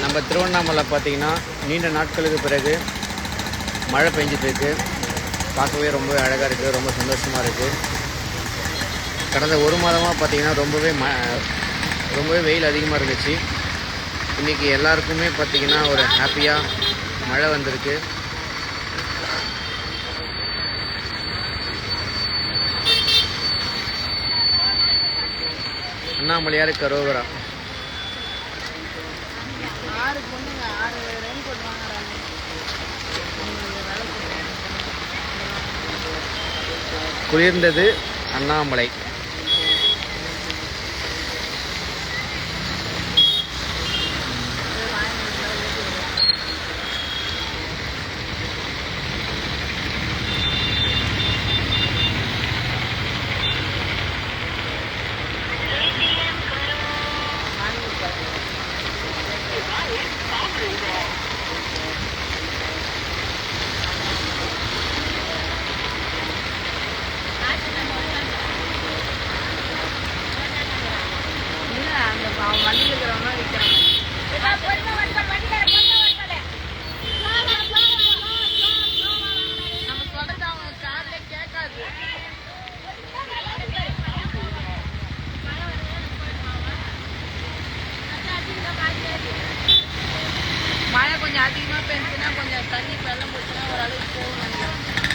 நம்ம திருவண்ணாமலை பார்த்திங்கன்னா நீண்ட நாட்களுக்கு பிறகு மழை பெஞ்சிட்ருக்கு. பார்க்கவே ரொம்பவே அழகாக இருக்குது, ரொம்ப சந்தோஷமாக இருக்குது. கடந்த ஒரு மாதமாக பார்த்திங்கன்னா ரொம்பவே வெயில் அதிகமாக இருந்துச்சு. இன்றைக்கி எல்லாருக்குமே பார்த்திங்கன்னா ஒரு ஹாப்பியாக மழை வந்திருக்கு. அண்ணாமலையார் கரோகரா. குளிர்ந்தது அண்ணாமலை. வண்டியில் இருக்கிறவங்க விற்கிறாங்க. நம்ம சொல்றது அவங்க காதலே கேட்காது. மழை கொஞ்சம் அதிகமாக பெஞ்சுன்னா கொஞ்சம் தண்ணி வெள்ளம் போச்சுன்னா ஓரளவுக்கு போகும்.